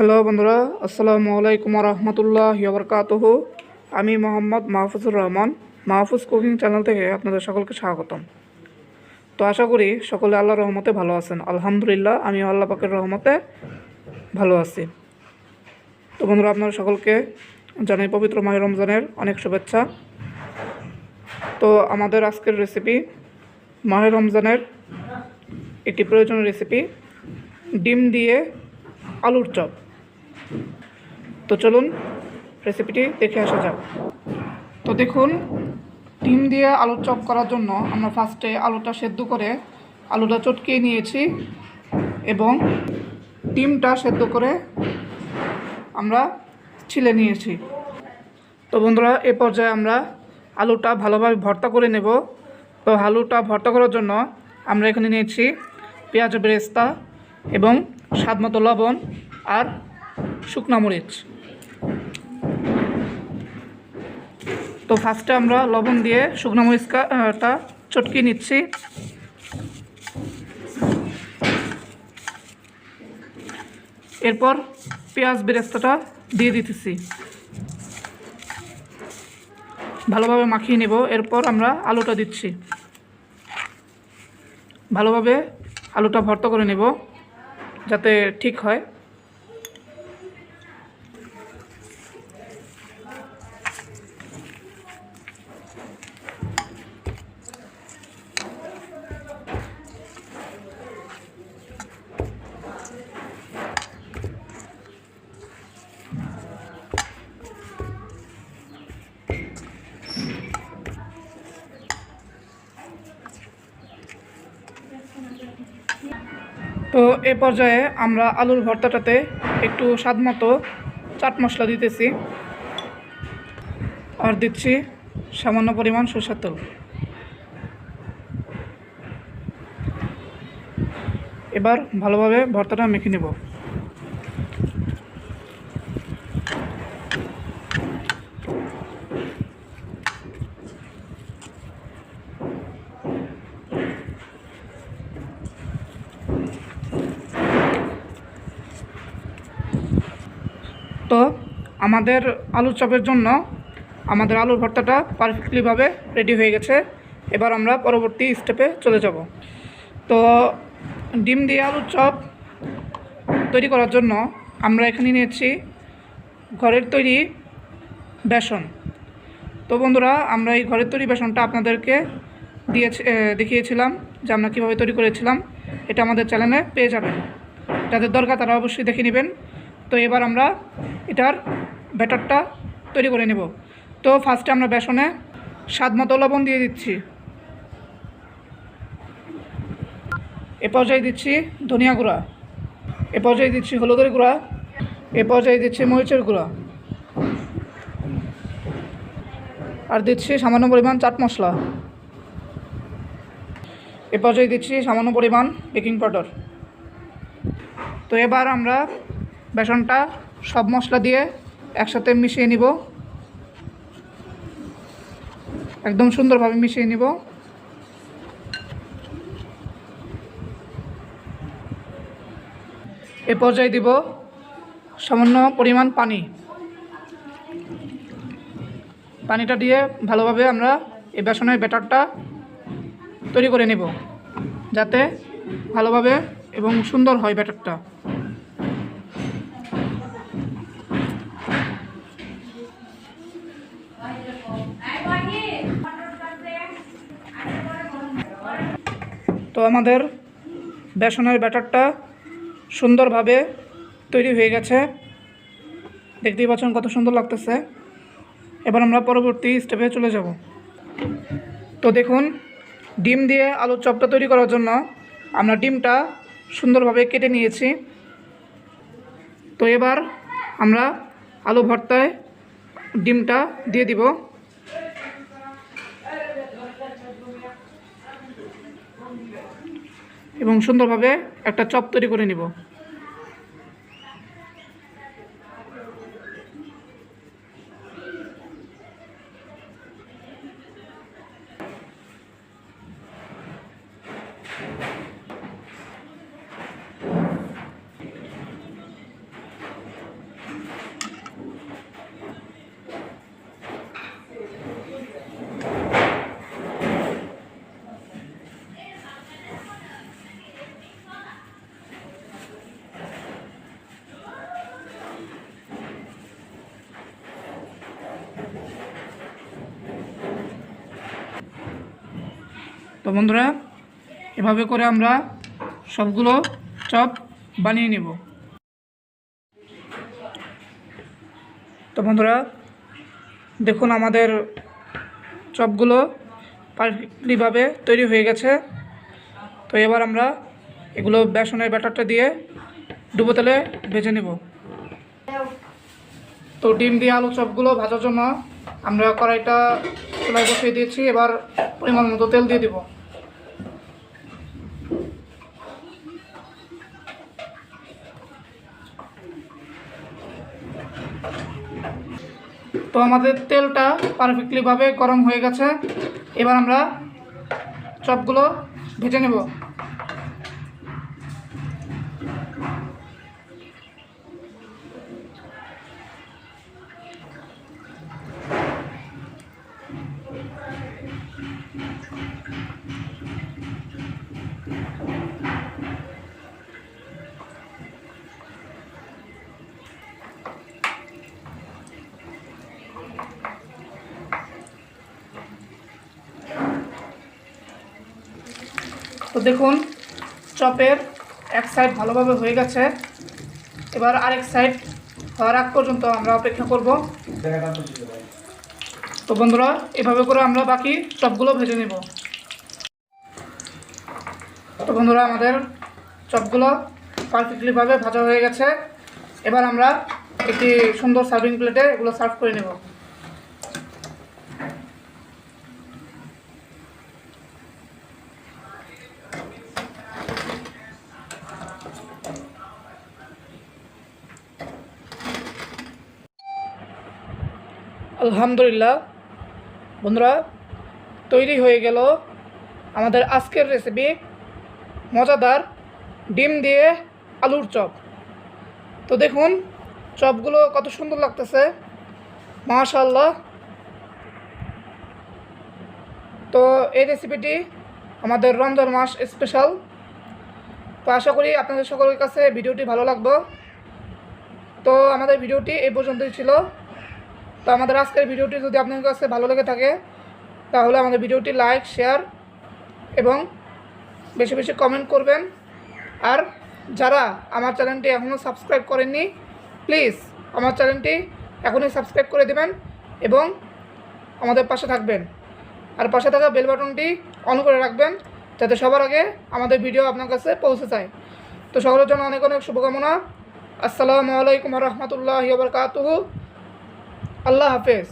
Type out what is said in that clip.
Hello বন্ধুরা, আসসালামু আলাইকুম রহমতুল্লাহি ওয়া বারাকাতুহু। আমি মোহাম্মদ মাহফুজুর রহমান, মাহফুজ কুকিং চ্যানেল থেকে আপনাদের সকলকে স্বাগতম। তো আশা করি সকলে আল্লাহর রহমতে ভালো আছেন। আলহামদুলিল্লাহ, আমি আল্লাহ পাকের রহমতে ভালো আছি। তো বন্ধুরা, আপনারা সকলকে জানাই পবিত্র মাহে রমজানের অনেক শুভেচ্ছা। তো আমাদের আজকের রেসিপি মাহে রমজানের একটি প্রয়োজনীয় রেসিপি, ডিম দিয়ে আলুর চপ। তো চলুন রেসিপিটি দেখে আসা যাক। তো দেখুন, ডিম দিয়ে আলুর চপ করার জন্য আমরা ফার্স্টে আলুটা সেদ্ধ করে আলুটা চটকিয়ে নিয়েছি এবং ডিমটা সেদ্ধ করে আমরা ছিলে নিয়েছি। তো বন্ধুরা, এ পর্যায়ে আমরা আলুটা ভালোভাবে ভর্তা করে নেব। তো আলুটা ভর্তা করার জন্য আমরা এখানে নিয়েছি পেঁয়াজ বেরেস্তা এবং স্বাদমতো লবণ আর শুকনা মরিচ। তো ফার্স্টে আমরা লবণ দিয়ে শুকনো মরিচটা চটকিয়ে নিচ্ছি। এরপর পেঁয়াজ বেরেস্তাটা দিয়ে দিতেছি, ভালোভাবে মাখিয়ে নেব। এরপর আমরা আলুটা দিচ্ছি, ভালোভাবে আলুটা ভর্তা করে নেব যাতে ঠিক হয়। তো এ পর্যায়ে আমরা আলুর ভর্তাটাতে একটু স্বাদমতো চাট মশলা দিতেছি আর দিচ্ছি সামান্য পরিমাণ সরষের তেল। এবার ভালোভাবে ভর্তাটা মেখে নেব। তো আমাদের আলুর চপের জন্য আমাদের আলুর ভর্তাটা পারফেক্টলিভাবে রেডি হয়ে গেছে। এবার আমরা পরবর্তী স্টেপে চলে যাব। তো ডিম দিয়ে আলুর চপ তৈরি করার জন্য আমরা এখানে নিয়েছি ঘরের তৈরি বেসন। তো বন্ধুরা, আমরা এই ঘরের তৈরি বেসনটা আপনাদেরকে দেখিয়েছিলাম যে আমরা কীভাবে তৈরি করেছিলাম। এটা আমাদের চ্যানেলে পেয়ে যাবেন, যাদের দরকার তারা অবশ্যই দেখে নেবেন। তো এবার আমরা এটার ব্যাটারটা তৈরি করে নেব। তো ফার্স্টে আমরা বেসনে স্বাদমতো লবণ দিয়ে দিচ্ছি। এ পর্যায়ে দিচ্ছি ধনিয়া গুঁড়া, এ পর্যায়ে দিচ্ছি হলুদের গুঁড়া, এ পর্যায়ে দিচ্ছি মরিচের গুঁড়া আর দিচ্ছি সামান্য পরিমাণ চাট মশলা। এ পর্যায়ে দিচ্ছি সামান্য পরিমাণ বেকিং পাউডার। তো এবার আমরা বেসনটা সব মশলা দিয়ে একসাথে মিশিয়ে নিব, একদম সুন্দরভাবে মিশিয়ে নিব। এ পর্যায়ে দিব সামান্য পরিমাণ পানি। পানিটা দিয়ে ভালোভাবে আমরা এই বেসনের ব্যাটারটা তৈরি করে নেব যাতে ভালোভাবে এবং সুন্দর হয় ব্যাটারটা। তো আমাদের বেসনের ব্যাটারটা সুন্দরভাবে তৈরি হয়ে গেছে, দেখতেই পাচ্ছেন কত সুন্দর লাগতেছে। এবার আমরা পরবর্তী স্টেপে চলে যাব। তো দেখুন, ডিম দিয়ে আলুর চপটা তৈরি করার জন্য আমরা ডিমটা সুন্দরভাবে কেটে নিয়েছি। তো এবার আমরা আলু ভর্তায় ডিমটা দিয়ে দিব এবং সুন্দরভাবে একটা চপ তৈরি করে নিব। তো বন্ধুরা, এভাবে করে আমরা সবগুলো চপ বানিয়ে নেব। তো বন্ধুরা, দেখুন আমাদের চপগুলো পারফেক্টলিভাবে তৈরি হয়ে গেছে। তো এবার আমরা এগুলো বেসনের ব্যাটারটা দিয়ে ডুবো তেলে ভেজে নেব। তো ডিম দিয়ে আলু চপগুলো ভাজার জন্য আমরা কড়াইটা চুলায় বসিয়ে দিয়েছি। এবার পরিমাণ মতো তেল দিয়ে দিব। তো আমাদের তেলটা পারফেক্টলিভাবে গরম হয়ে গেছে। এবার আমরা চপগুলো ভেজে নেব। তো দেখুন চপের এক সাইড ভালোভাবে হয়ে গেছে। এবার আরেক সাইড হওয়ার আগ পর্যন্ত আমরা অপেক্ষা করব। তো বন্ধুরা, এভাবে করে আমরা বাকি চপগুলো ভেজে নেব। তো বন্ধুরা, আমাদের চপগুলো পারফেক্টলিভাবে ভাজা হয়ে গেছে। এবার আমরা একটি সুন্দর সার্ভিং প্লেটে এগুলো সার্ভ করে নেব। আলহামদুলিল্লাহ বন্ধুরা, তৈরি হয়ে গেল আমাদের আজকের রেসিপি মজাদার ডিম দিয়ে আলুর চপ। তো দেখুন চপগুলো কত সুন্দর লাগতেছে, মাশাআল্লাহ। তো এই রেসিপিটি আমাদের রমজান মাস স্পেশাল। তো আশা করি আপনাদের সকলের কাছে ভিডিওটি ভালো লাগবে। তো আমাদের ভিডিওটি এই পর্যন্তই ছিল। তো আমাদের আজকের ভিডিওটি যদি আপনাদের কাছে ভালো লেগে থাকে তাহলে আমাদের ভিডিওটি লাইক, শেয়ার এবং বেশি বেশি কমেন্ট করবেন। আর যারা আমার চ্যানেলটি এখনও সাবস্ক্রাইব করেননি, প্লিজ আমার চ্যানেলটি এখনই সাবস্ক্রাইব করে দেবেন এবং আমাদের পাশে থাকবেন। আর পাশে থাকা বেল বাটনটি অন করে রাখবেন যাতে সবার আগে আমাদের ভিডিও আপনার কাছে পৌঁছে যায়। তো সকলের জন্য অনেক অনেক শুভকামনা। আসসালামু আলাইকুম ওয়া রাহমাতুল্লাহি ওয়া বারাকাতুহু। আল্লাহ হাফেজ।